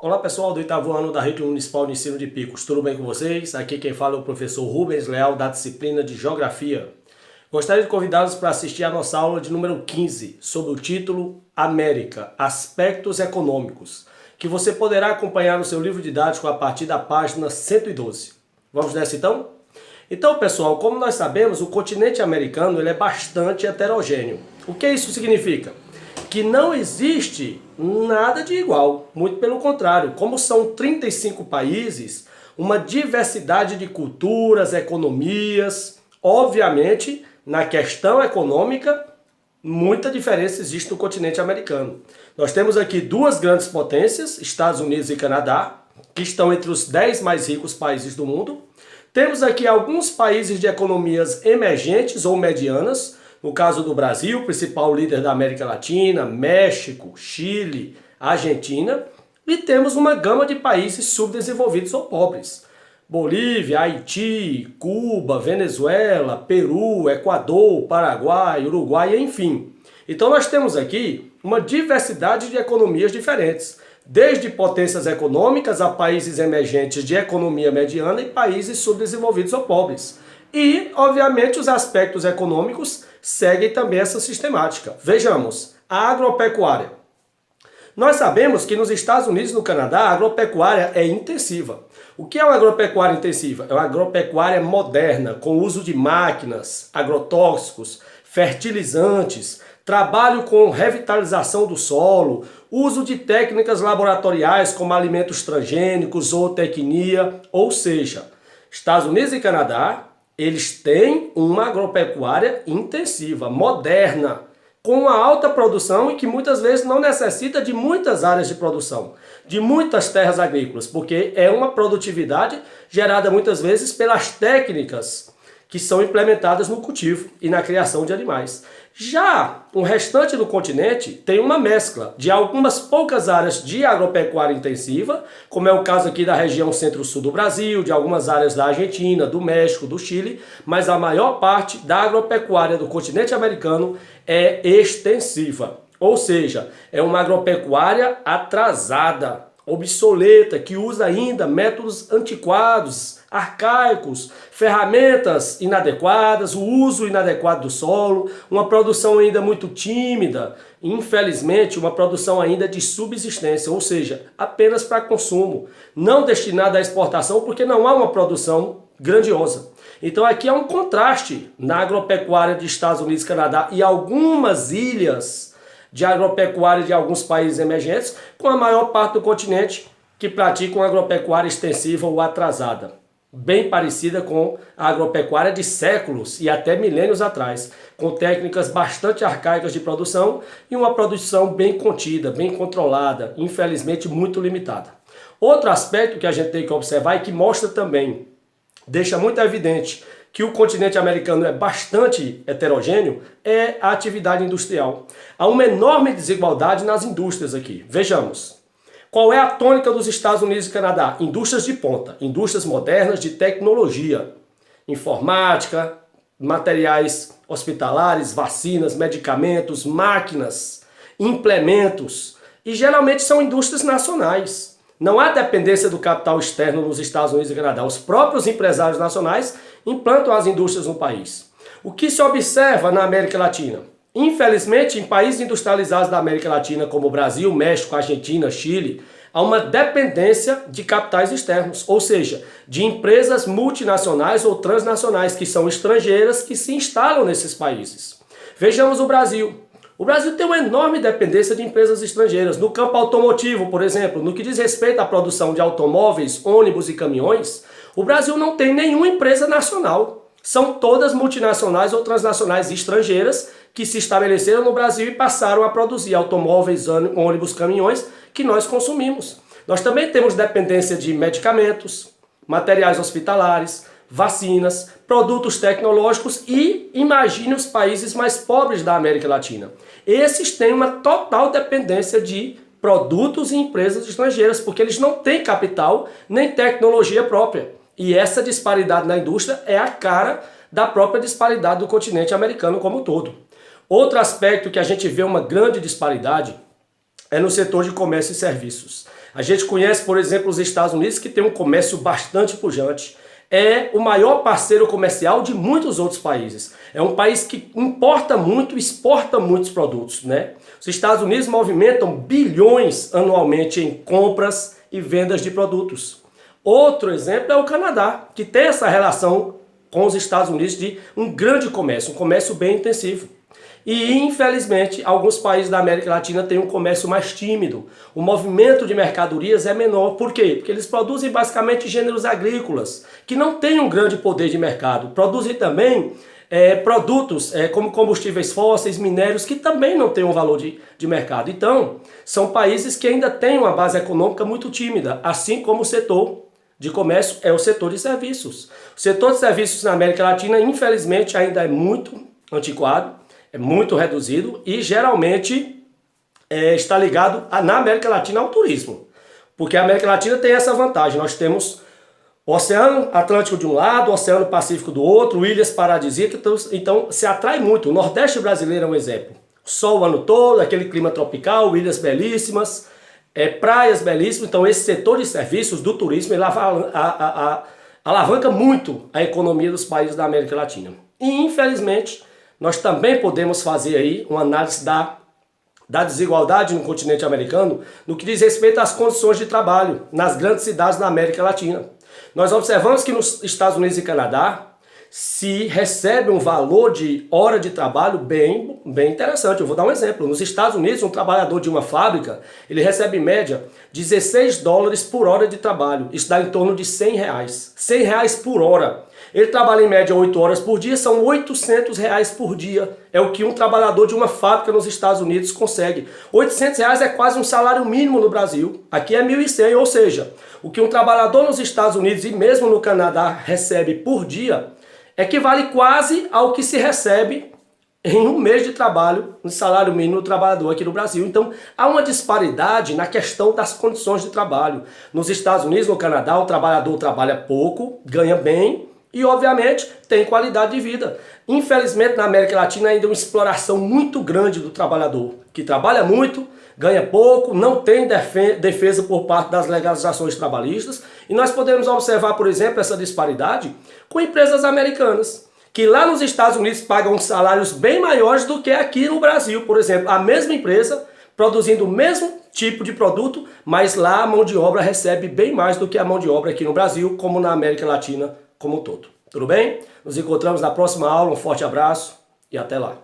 Olá pessoal do oitavo ano da Rede Municipal de Ensino de Picos, tudo bem com vocês? Aqui quem fala é o professor Rubens Leal da disciplina de Geografia. Gostaria de convidá-los para assistir a nossa aula de número 15, sob o título América, Aspectos Econômicos, que você poderá acompanhar no seu livro didático a partir da página 112. Vamos nessa então? Então pessoal, como nós sabemos, o continente americano ele é bastante heterogêneo. O que isso significa? Que não existe nada de igual, muito pelo contrário, como são 35 países, uma diversidade de culturas, economias, obviamente, na questão econômica, muita diferença existe no continente americano. Nós temos aqui duas grandes potências, Estados Unidos e Canadá, que estão entre os 10 mais ricos países do mundo. Temos aqui alguns países de economias emergentes ou medianas, no caso do Brasil, principal líder da América Latina, México, Chile, Argentina, e temos uma gama de países subdesenvolvidos ou pobres. Bolívia, Haiti, Cuba, Venezuela, Peru, Equador, Paraguai, Uruguai, enfim. Então nós temos aqui uma diversidade de economias diferentes, desde potências econômicas a países emergentes de economia mediana e países subdesenvolvidos ou pobres. E, obviamente, os aspectos econômicos seguem também essa sistemática. Vejamos, a agropecuária. Nós sabemos que nos Estados Unidos e no Canadá a agropecuária é intensiva. O que é uma agropecuária intensiva? É uma agropecuária moderna, com uso de máquinas, agrotóxicos, fertilizantes, trabalho com revitalização do solo, uso de técnicas laboratoriais como alimentos transgênicos, zootecnia, ou seja, Estados Unidos e Canadá, eles têm uma agropecuária intensiva, moderna, com uma alta produção e que muitas vezes não necessita de muitas áreas de produção, de muitas terras agrícolas, porque é uma produtividade gerada muitas vezes pelas técnicas que são implementadas no cultivo e na criação de animais. Já o restante do continente tem uma mescla de algumas poucas áreas de agropecuária intensiva, como é o caso aqui da região centro-sul do Brasil, de algumas áreas da Argentina, do México, do Chile, mas a maior parte da agropecuária do continente americano é extensiva, ou seja, é uma agropecuária atrasada, obsoleta, que usa ainda métodos antiquados, arcaicos, ferramentas inadequadas, o uso inadequado do solo, uma produção ainda muito tímida, infelizmente uma produção ainda de subsistência, ou seja, apenas para consumo, não destinada à exportação porque não há uma produção grandiosa. Então aqui há um contraste na agropecuária de Estados Unidos, Canadá e algumas ilhas de agropecuária de alguns países emergentes, com a maior parte do continente que praticam agropecuária extensiva ou atrasada, bem parecida com a agropecuária de séculos e até milênios atrás, com técnicas bastante arcaicas de produção e uma produção bem contida, bem controlada, infelizmente muito limitada. Outro aspecto que a gente tem que observar e que mostra também, deixa muito evidente que o continente americano é bastante heterogêneo, é a atividade industrial. Há uma enorme desigualdade nas indústrias aqui. Vejamos. Qual é a tônica dos Estados Unidos e Canadá? Indústrias de ponta, indústrias modernas de tecnologia, informática, materiais hospitalares, vacinas, medicamentos, máquinas, implementos. E geralmente são indústrias nacionais. Não há dependência do capital externo nos Estados Unidos e Canadá. Os próprios empresários nacionais implantam as indústrias no país. O que se observa na América Latina? Infelizmente, em países industrializados da América Latina, como Brasil, México, Argentina, Chile, há uma dependência de capitais externos, ou seja, de empresas multinacionais ou transnacionais que são estrangeiras que se instalam nesses países. Vejamos o Brasil. O Brasil tem uma enorme dependência de empresas estrangeiras. No campo automotivo, por exemplo, no que diz respeito à produção de automóveis, ônibus e caminhões, o Brasil não tem nenhuma empresa nacional. São todas multinacionais ou transnacionais estrangeiras que se estabeleceram no Brasil e passaram a produzir automóveis, ônibus, caminhões que nós consumimos. Nós também temos dependência de medicamentos, materiais hospitalares, vacinas, produtos tecnológicos e imagine os países mais pobres da América Latina. Esses têm uma total dependência de produtos e empresas estrangeiras, porque eles não têm capital nem tecnologia própria. E essa disparidade na indústria é a cara da própria disparidade do continente americano como um todo. Outro aspecto que a gente vê uma grande disparidade é no setor de comércio e serviços. A gente conhece, por exemplo, os Estados Unidos, que tem um comércio bastante pujante. É o maior parceiro comercial de muitos outros países. É um país que importa muito, exporta muitos produtos, né? Os Estados Unidos movimentam bilhões anualmente em compras e vendas de produtos. Outro exemplo é o Canadá, que tem essa relação com os Estados Unidos de um grande comércio, um comércio bem intensivo. E, infelizmente, alguns países da América Latina têm um comércio mais tímido. O movimento de mercadorias é menor. Por quê? Porque eles produzem basicamente gêneros agrícolas, que não têm um grande poder de mercado. Produzem também produtos como combustíveis fósseis, minérios, que também não têm um valor de mercado. Então, são países que ainda têm uma base econômica muito tímida, assim como o setor de comércio é o setor de serviços. O setor de serviços na América Latina, infelizmente, ainda é muito antiquado, é muito reduzido e geralmente está ligado na América Latina ao turismo. Porque a América Latina tem essa vantagem, nós temos o Oceano Atlântico de um lado, o Oceano Pacífico do outro, ilhas paradisíacas, então se atrai muito. O Nordeste brasileiro é um exemplo. Sol o ano todo, aquele clima tropical, ilhas belíssimas, praias belíssimas. Então esse setor de serviços do turismo ele alavanca muito a economia dos países da América Latina. E infelizmente nós também podemos fazer aí uma análise da desigualdade no continente americano no que diz respeito às condições de trabalho nas grandes cidades da América Latina. Nós observamos que nos Estados Unidos e Canadá se recebe um valor de hora de trabalho bem interessante. Eu vou dar um exemplo. Nos Estados Unidos, um trabalhador de uma fábrica, ele recebe em média $16 por hora de trabalho. Isso dá em torno de R$100. R$100 por hora. Ele trabalha em média 8 horas por dia, são R$800 por dia. É o que um trabalhador de uma fábrica nos Estados Unidos consegue. R$800 é quase um salário mínimo no Brasil. Aqui é 1.100, ou seja, o que um trabalhador nos Estados Unidos e mesmo no Canadá recebe por dia equivale quase ao que se recebe em um mês de trabalho, no salário mínimo do trabalhador aqui no Brasil. Então, há uma disparidade na questão das condições de trabalho. Nos Estados Unidos, no Canadá, o trabalhador trabalha pouco, ganha bem, e, obviamente, tem qualidade de vida. Infelizmente, na América Latina ainda é uma exploração muito grande do trabalhador, que trabalha muito, ganha pouco, não tem defesa por parte das legalizações trabalhistas. E nós podemos observar, por exemplo, essa disparidade com empresas americanas, que lá nos Estados Unidos pagam salários bem maiores do que aqui no Brasil. Por exemplo, a mesma empresa produzindo o mesmo tipo de produto, mas lá a mão de obra recebe bem mais do que a mão de obra aqui no Brasil, como na América Latina como um todo. Tudo bem? Nos encontramos na próxima aula, um forte abraço e até lá.